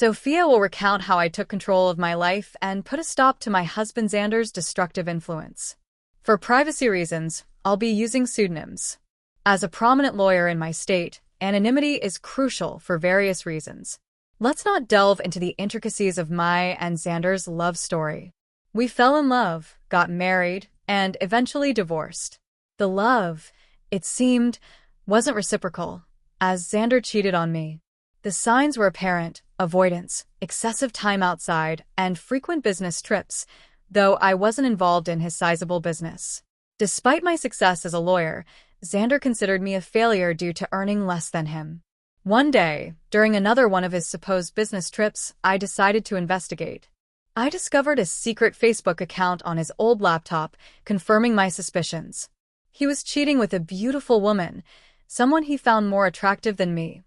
Sophia will recount how I took control of my life and put a stop to my husband Xander's destructive influence. For privacy reasons, I'll be using pseudonyms. As a prominent lawyer in my state, anonymity is crucial for various reasons. Let's not delve into the intricacies of my and Xander's love story. We fell in love, got married, and eventually divorced. The love, it seemed, wasn't reciprocal, as Xander cheated on me. The signs were apparent: avoidance, excessive time outside, and frequent business trips, though I wasn't involved in his sizable business. Despite my success as a lawyer, Xander considered me a failure due to earning less than him. One day, during another one of his supposed business trips, I decided to investigate. I discovered a secret Facebook account on his old laptop, confirming my suspicions. He was cheating with a beautiful woman, someone he found more attractive than me,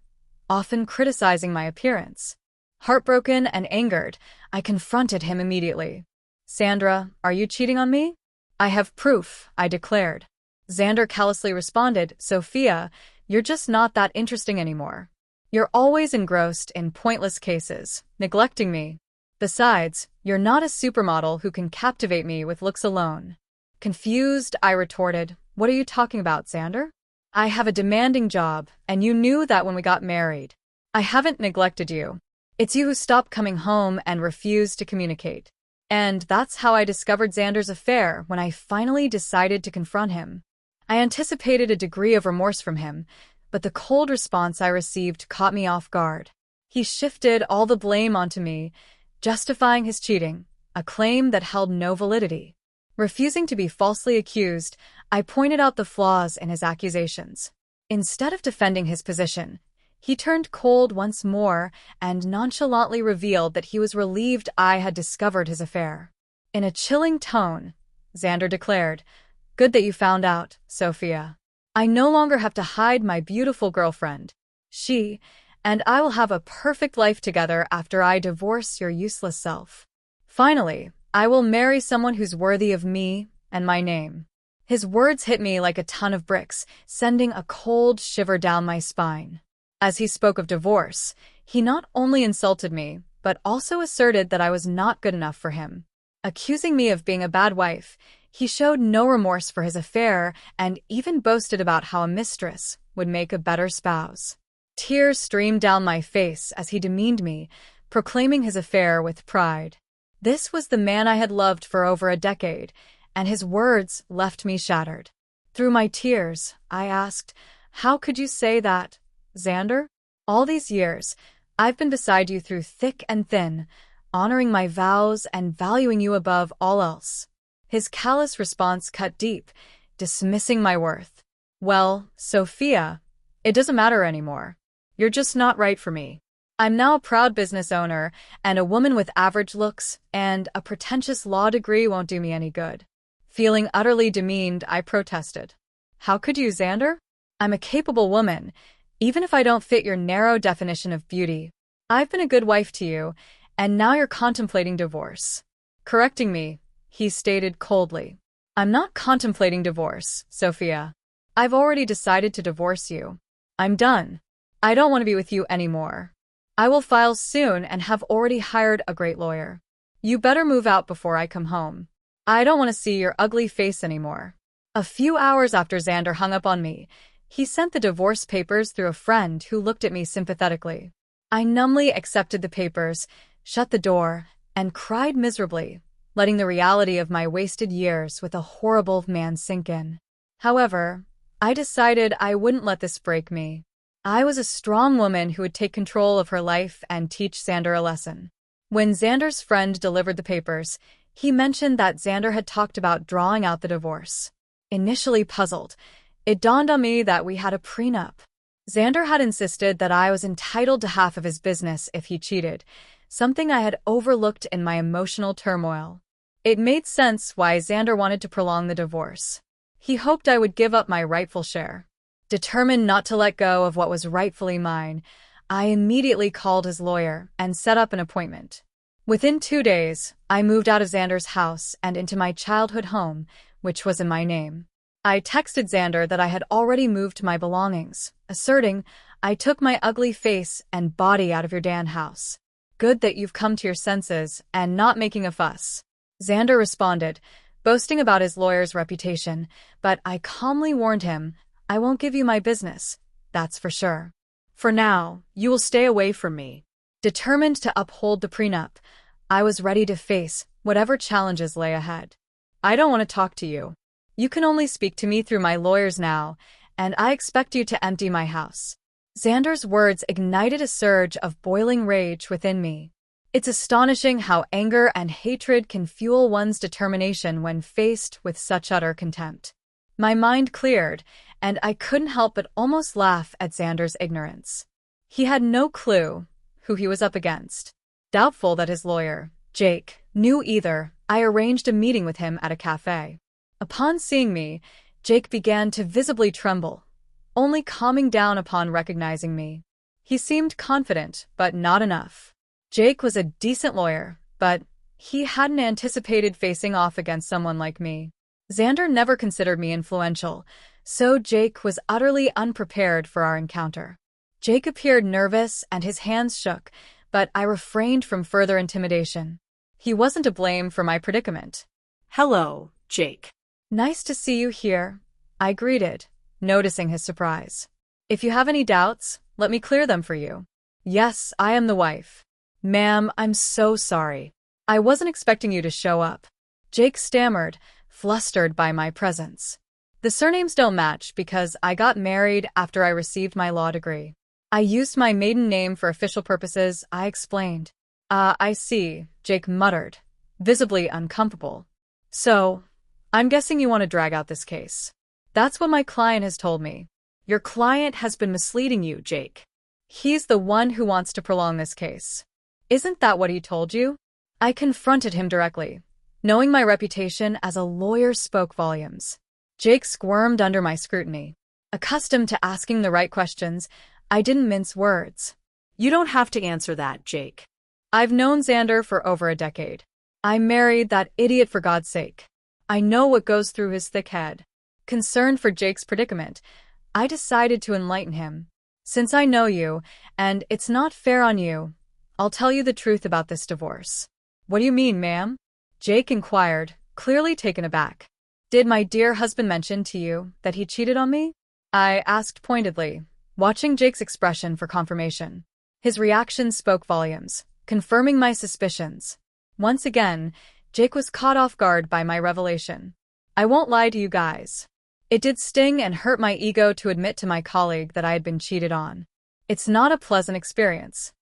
often criticizing my appearance. Heartbroken and angered, I confronted him immediately. "Sandra, are you cheating on me?" "I have proof," I declared. Xander callously responded, "Sophia, you're just not that interesting anymore. You're always engrossed in pointless cases, neglecting me. Besides, you're not a supermodel who can captivate me with looks alone." Confused, I retorted, "What are you talking about, Xander? I have a demanding job, and you knew that when we got married. I haven't neglected you. It's you who stopped coming home and refused to communicate." And that's how I discovered Xander's affair when I finally decided to confront him. I anticipated a degree of remorse from him, but the cold response I received caught me off guard. He shifted all the blame onto me, justifying his cheating, a claim that held no validity. Refusing to be falsely accused, I pointed out the flaws in his accusations. Instead of defending his position, he turned cold once more and nonchalantly revealed that he was relieved I had discovered his affair. In a chilling tone, Xander declared, "Good that you found out, Sophia. I no longer have to hide my beautiful girlfriend. She and I will have a perfect life together after I divorce your useless self. Finally, I will marry someone who's worthy of me and my name." His words hit me like a ton of bricks, sending a cold shiver down my spine. As he spoke of divorce, he not only insulted me, but also asserted that I was not good enough for him. Accusing me of being a bad wife, he showed no remorse for his affair and even boasted about how a mistress would make a better spouse. Tears streamed down my face as he demeaned me, proclaiming his affair with pride. This was the man I had loved for over a decade, and his words left me shattered. Through my tears, I asked, "How could you say that, Xander? All these years, I've been beside you through thick and thin, honoring my vows and valuing you above all else." His callous response cut deep, dismissing my worth. "Well, Sophia, it doesn't matter anymore. You're just not right for me. I'm now a proud business owner, and a woman with average looks and a pretentious law degree won't do me any good." Feeling utterly demeaned, I protested. "How could you, Xander? I'm a capable woman, even if I don't fit your narrow definition of beauty. I've been a good wife to you, and now you're contemplating divorce." Correcting me, he stated coldly, "I'm not contemplating divorce, Sophia. I've already decided to divorce you. I'm done. I don't want to be with you anymore. I will file soon and have already hired a great lawyer. You better move out before I come home. I don't want to see your ugly face anymore." A few hours after Xander hung up on me, he sent the divorce papers through a friend who looked at me sympathetically. I numbly accepted the papers, shut the door, and cried miserably, letting the reality of my wasted years with a horrible man sink in. However, I decided I wouldn't let this break me. I was a strong woman who would take control of her life and teach Xander a lesson. When Xander's friend delivered the papers, he mentioned that Xander had talked about drawing out the divorce. Initially puzzled, it dawned on me that we had a prenup. Xander had insisted that I was entitled to half of his business if he cheated, something I had overlooked in my emotional turmoil. It made sense why Xander wanted to prolong the divorce. He hoped I would give up my rightful share. Determined not to let go of what was rightfully mine, I immediately called his lawyer and set up an appointment. Within 2 days, I moved out of Xander's house and into my childhood home, which was in my name. I texted Xander that I had already moved my belongings, asserting, "I took my ugly face and body out of your Dan house." good that you've come to your senses and not making a fuss," Xander responded, boasting about his lawyer's reputation, but I calmly warned him, "I won't give you my business, that's for sure. For now, you will stay away from me." Determined to uphold the prenup, I was ready to face whatever challenges lay ahead. "I don't want to talk to you. You can only speak to me through my lawyers now, and I expect you to empty my house." Xander's words ignited a surge of boiling rage within me. It's astonishing how anger and hatred can fuel one's determination when faced with such utter contempt. My mind cleared, and I couldn't help but almost laugh at Xander's ignorance. He had no clue who he was up against. Doubtful that his lawyer, Jake, knew either, I arranged a meeting with him at a cafe. Upon seeing me, Jake began to visibly tremble, only calming down upon recognizing me. He seemed confident, but not enough. Jake was a decent lawyer, but he hadn't anticipated facing off against someone like me. Xander never considered me influential, so Jake was utterly unprepared for our encounter. Jake appeared nervous and his hands shook, but I refrained from further intimidation. He wasn't to blame for my predicament. "Hello, Jake." "Nice to see you here," I greeted, noticing his surprise. "If you have any doubts, let me clear them for you." "Yes, I am the wife." "Ma'am, I'm so sorry. I wasn't expecting you to show up." Jake stammered, flustered by my presence. "The surnames don't match because I got married after I received my law degree. I used my maiden name for official purposes," I explained. I see," Jake muttered, visibly uncomfortable. "So, I'm guessing you want to drag out this case." "That's what my client has told me." "Your client has been misleading you, Jake. He's the one who wants to prolong this case. Isn't that what he told you?" I confronted him directly, knowing my reputation as a lawyer spoke volumes. Jake squirmed under my scrutiny. Accustomed to asking the right questions, I didn't mince words. "You don't have to answer that, Jake." "I've known Xander for over a decade. I married that idiot for God's sake. I know what goes through his thick head." Concerned for Jake's predicament, I decided to enlighten him. "Since I know you, and it's not fair on you, I'll tell you the truth about this divorce." "What do you mean, ma'am?" Jake inquired, clearly taken aback. "Did my dear husband mention to you that he cheated on me?" I asked pointedly, watching Jake's expression for confirmation. His reaction spoke volumes, confirming my suspicions. Once again, Jake was caught off guard by my revelation. I won't lie to you guys. It did sting and hurt my ego to admit to my colleague that I had been cheated on. It's not a pleasant experience.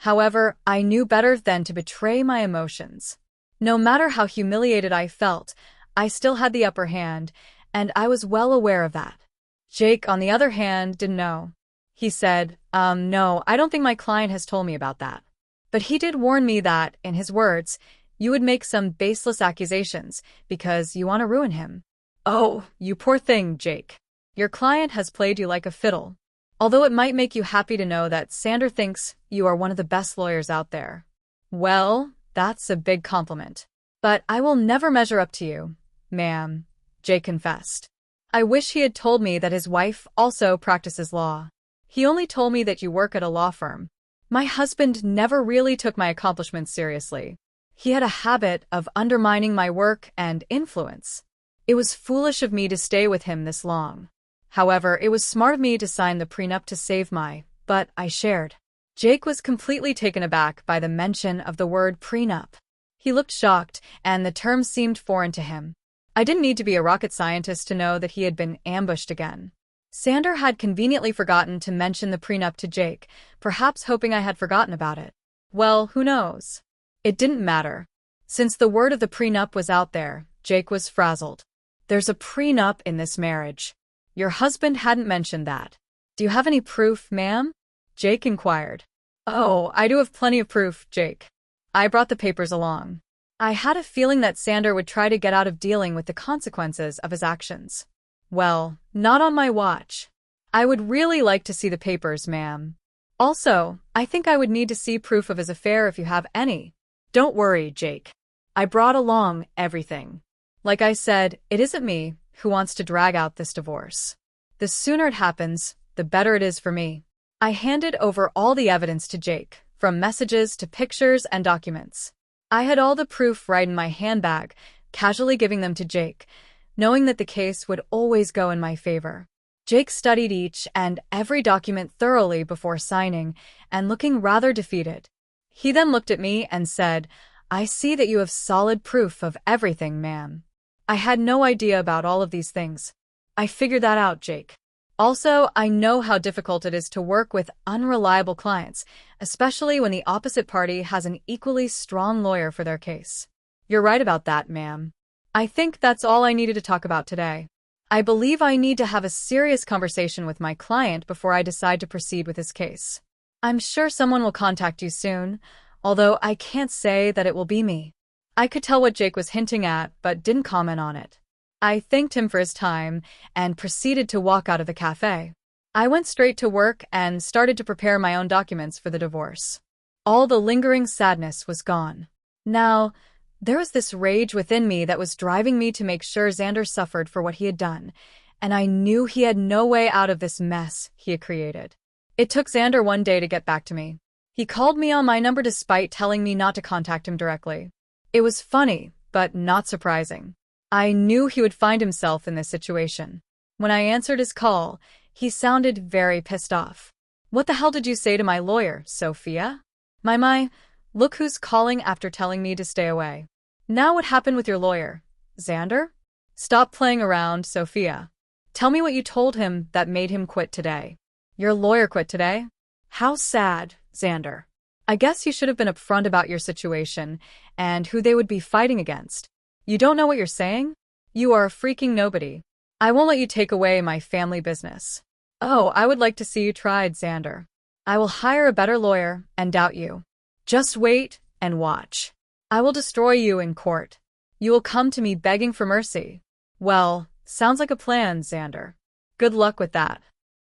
However, I knew better than to betray my emotions. No matter how humiliated I felt, I still had the upper hand, and I was well aware of that. Jake, on the other hand, didn't know. He said, "No, I don't think my client has told me about that. But he did warn me that, in his words, you would make some baseless accusations because you want to ruin him." "Oh, you poor thing, Jake. Your client has played you like a fiddle. Although it might make you happy to know that Xander thinks you are one of the best lawyers out there." "Well, that's a big compliment. But I will never measure up to you, ma'am," Jake confessed. "I wish he had told me that his wife also practices law. He only told me that you work at a law firm. My husband never really took my accomplishments seriously. He had a habit of undermining my work and influence. It was foolish of me to stay with him this long. However, it was smart of me to sign the prenup to save but I shared." Jake was completely taken aback by the mention of the word prenup. He looked shocked, and the term seemed foreign to him. I didn't need to be a rocket scientist to know that he had been ambushed again. Xander had conveniently forgotten to mention the prenup to Jake, perhaps hoping I had forgotten about it. Well, who knows? It didn't matter. Since the word of the prenup was out there, Jake was frazzled. "There's a prenup in this marriage. Your husband hadn't mentioned that. Do you have any proof, ma'am?" Jake inquired. "Oh, I do have plenty of proof, Jake. I brought the papers along." I had a feeling that Xander would try to get out of dealing with the consequences of his actions. "Well, not on my watch. I would really like to see the papers, ma'am. Also, I think I would need to see proof of his affair if you have any." "Don't worry, Jake. I brought along everything. Like I said, it isn't me who wants to drag out this divorce. The sooner it happens, the better it is for me." I handed over all the evidence to Jake, from messages to pictures and documents. I had all the proof right in my handbag, casually giving them to Jake, knowing that the case would always go in my favor. Jake studied each and every document thoroughly before signing and looking rather defeated. He then looked at me and said, "I see that you have solid proof of everything, ma'am." I had no idea about all of these things. I figured that out, Jake. Also, I know how difficult it is to work with unreliable clients, especially when the opposite party has an equally strong lawyer for their case. You're right about that, ma'am. I think that's all I needed to talk about today. I believe I need to have a serious conversation with my client before I decide to proceed with his case. I'm sure someone will contact you soon, although I can't say that it will be me. I could tell what Jake was hinting at, but didn't comment on it. I thanked him for his time and proceeded to walk out of the cafe. I went straight to work and started to prepare my own documents for the divorce. All the lingering sadness was gone. Now, there was this rage within me that was driving me to make sure Xander suffered for what he had done, and I knew he had no way out of this mess he had created. It took Xander one day to get back to me. He called me on my number despite telling me not to contact him directly. It was funny, but not surprising. I knew he would find himself in this situation. When I answered his call, he sounded very pissed off. "What the hell did you say to my lawyer, Sophia?" My, look who's calling after telling me to stay away. "Now what happened with your lawyer, Xander?" "Stop playing around, Sophia. Tell me what you told him that made him quit today." "Your lawyer quit today? How sad, Xander. I guess you should have been upfront about your situation and who they would be fighting against. You don't know what you're saying? You are a freaking nobody. I won't let you take away my family business." "Oh, I would like to see you tried, Xander. I will hire a better lawyer and doubt you. Just wait and watch. I will destroy you in court. You will come to me begging for mercy." "Well, sounds like a plan, Xander. Good luck with that.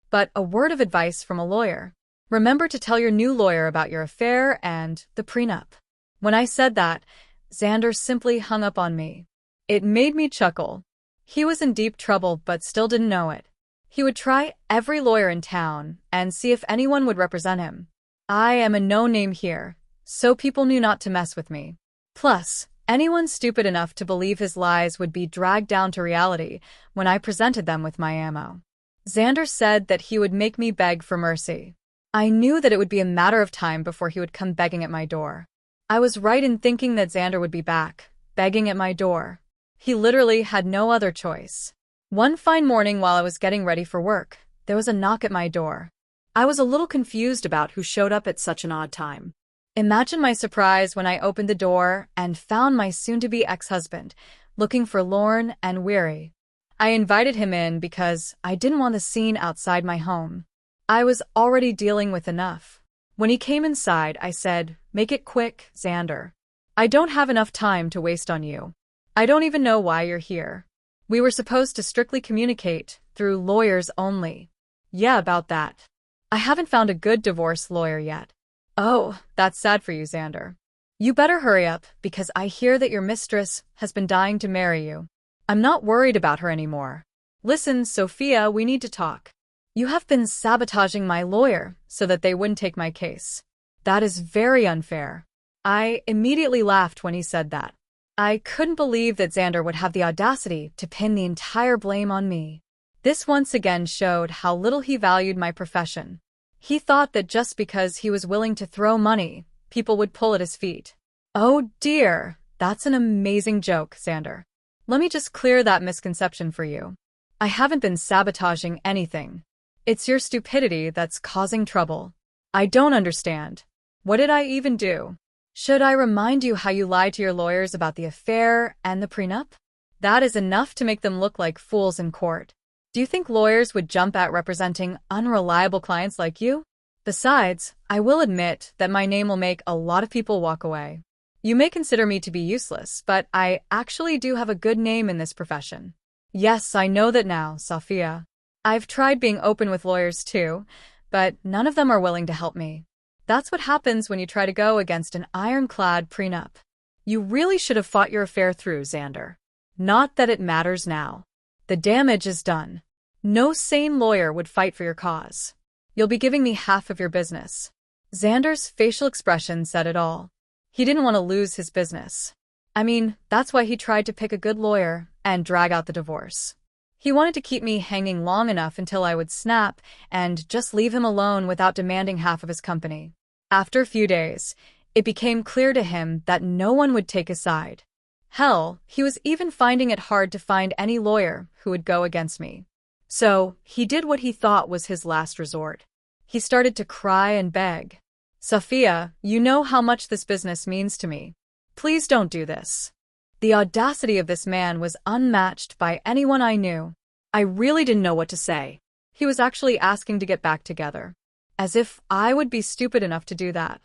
But a word of advice from a lawyer. Remember to tell your new lawyer about your affair and the prenup." When I said that, Xander simply hung up on me. It made me chuckle. He was in deep trouble but still didn't know it. He would try every lawyer in town and see if anyone would represent him. I am a no-name here, so people knew not to mess with me. Plus, anyone stupid enough to believe his lies would be dragged down to reality when I presented them with my ammo. Xander said that he would make me beg for mercy. I knew that it would be a matter of time before he would come begging at my door. I was right in thinking that Xander would be back, begging at my door. He literally had no other choice. One fine morning while I was getting ready for work, there was a knock at my door. I was a little confused about who showed up at such an odd time. Imagine my surprise when I opened the door and found my soon-to-be ex-husband, looking forlorn and weary. I invited him in because I didn't want the scene outside my home. I was already dealing with enough. When he came inside, I said, "Make it quick, Xander. I don't have enough time to waste on you. I don't even know why you're here. We were supposed to strictly communicate through lawyers only." "Yeah, about that. I haven't found a good divorce lawyer yet." "Oh, that's sad for you, Xander. You better hurry up because I hear that your mistress has been dying to marry you." "I'm not worried about her anymore. Listen, Sophia, we need to talk. You have been sabotaging my lawyer so that they wouldn't take my case. That is very unfair." I immediately laughed when he said that. I couldn't believe that Xander would have the audacity to pin the entire blame on me. This once again showed how little he valued my profession. He thought that just because he was willing to throw money, people would pull at his feet. Oh dear, that's an amazing joke, Xander. Let me just clear that misconception for you. I haven't been sabotaging anything. It's your stupidity that's causing trouble. I don't understand. What did I even do? Should I remind you how you lied to your lawyers about the affair and the prenup? That is enough to make them look like fools in court. Do you think lawyers would jump at representing unreliable clients like you? Besides, I will admit that my name will make a lot of people walk away. You may consider me to be useless, but I actually do have a good name in this profession. Yes, I know that now, Sophia. I've tried being open with lawyers too, but none of them are willing to help me. That's what happens when you try to go against an ironclad prenup. You really should have fought your affair through, Xander. Not that it matters now. The damage is done. No sane lawyer would fight for your cause. You'll be giving me half of your business. Xander's facial expression said it all. He didn't want to lose his business. I mean, that's why he tried to pick a good lawyer and drag out the divorce. He wanted to keep me hanging long enough until I would snap and just leave him alone without demanding half of his company. After a few days, it became clear to him that no one would take his side. Hell, he was even finding it hard to find any lawyer who would go against me. So, he did what he thought was his last resort. He started to cry and beg. "Sophia, you know how much this business means to me. Please don't do this." The audacity of this man was unmatched by anyone I knew. I really didn't know what to say. He was actually asking to get back together. As if I would be stupid enough to do that.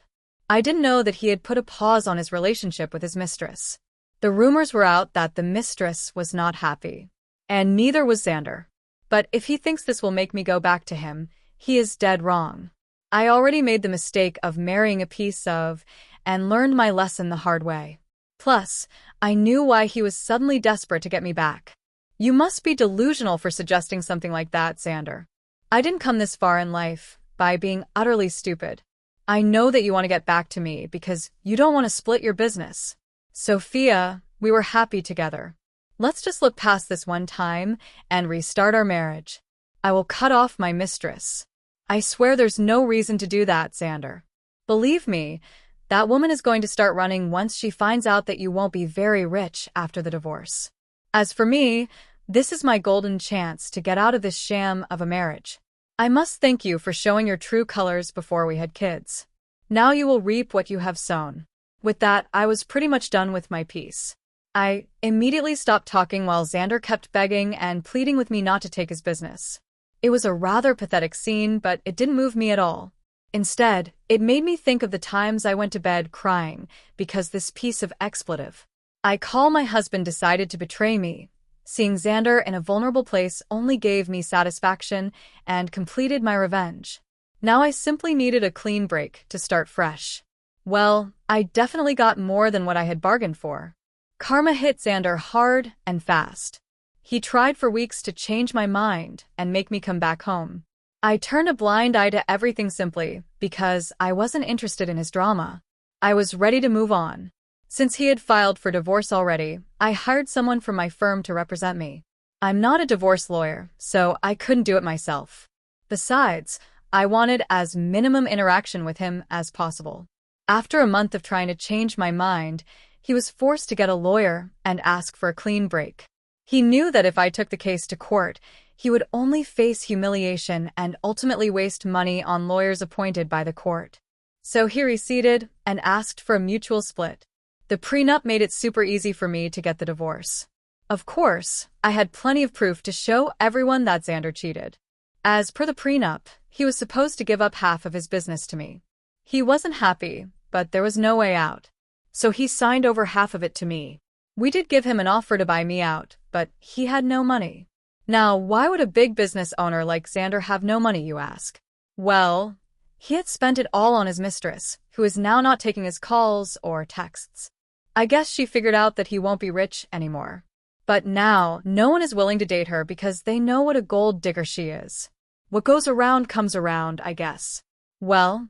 I didn't know that he had put a pause on his relationship with his mistress. The rumors were out that the mistress was not happy. And neither was Xander. But if he thinks this will make me go back to him, he is dead wrong. I already made the mistake of marrying a piece of, and learned my lesson the hard way. Plus, I knew why he was suddenly desperate to get me back. You must be delusional for suggesting something like that, Xander. I didn't come this far in life by being utterly stupid. I know that you want to get back to me because you don't want to split your business. Sophia, we were happy together. Let's just look past this one time and restart our marriage. I will cut off my mistress. I swear there's no reason to do that, Xander. Believe me, that woman is going to start running once she finds out that you won't be very rich after the divorce. As for me, this is my golden chance to get out of this sham of a marriage. I must thank you for showing your true colors before we had kids. Now you will reap what you have sown. With that, I was pretty much done with my piece. I immediately stopped talking while Xander kept begging and pleading with me not to take his business. It was a rather pathetic scene, but it didn't move me at all. Instead, it made me think of the times I went to bed crying because this piece of expletive. I call my husband decided to betray me. Seeing Xander in a vulnerable place only gave me satisfaction and completed my revenge. Now I simply needed a clean break to start fresh. Well, I definitely got more than what I had bargained for. Karma hit Xander hard and fast. He tried for weeks to change my mind and make me come back home. I turned a blind eye to everything simply because I wasn't interested in his drama. I was ready to move on. Since he had filed for divorce already, I hired someone from my firm to represent me. I'm not a divorce lawyer, so I couldn't do it myself. Besides, I wanted as minimum interaction with him as possible. After a month of trying to change my mind, he was forced to get a lawyer and ask for a clean break. He knew that if I took the case to court, he would only face humiliation and ultimately waste money on lawyers appointed by the court. So he receded and asked for a mutual split. The prenup made it super easy for me to get the divorce. Of course, I had plenty of proof to show everyone that Xander cheated. As per the prenup, he was supposed to give up half of his business to me. He wasn't happy, but there was no way out. So he signed over half of it to me. We did give him an offer to buy me out, but he had no money. Now, why would a big business owner like Xander have no money, you ask? Well, he had spent it all on his mistress, who is now not taking his calls or texts. I guess she figured out that he won't be rich anymore. But now, no one is willing to date her because they know what a gold digger she is. What goes around comes around, I guess. Well,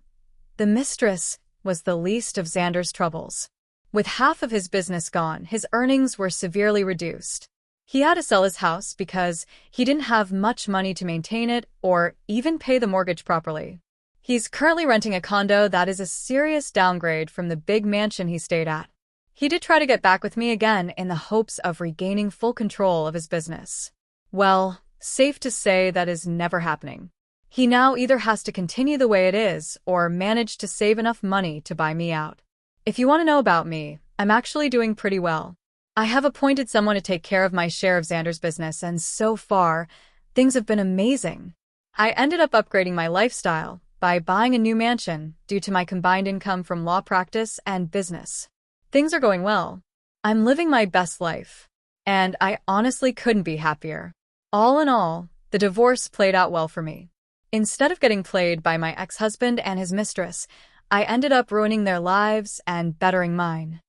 the mistress was the least of Xander's troubles. With half of his business gone, his earnings were severely reduced. He had to sell his house because he didn't have much money to maintain it or even pay the mortgage properly. He's currently renting a condo that is a serious downgrade from the big mansion he stayed at. He did try to get back with me again in the hopes of regaining full control of his business. Well, safe to say that is never happening. He now either has to continue the way it is or manage to save enough money to buy me out. If you want to know about me, I'm actually doing pretty well. I have appointed someone to take care of my share of Xander's business, and so far, things have been amazing. I ended up upgrading my lifestyle by buying a new mansion due to my combined income from law practice and business. Things are going well. I'm living my best life. And I honestly couldn't be happier. All in all, the divorce played out well for me. Instead of getting played by my ex-husband and his mistress, I ended up ruining their lives and bettering mine.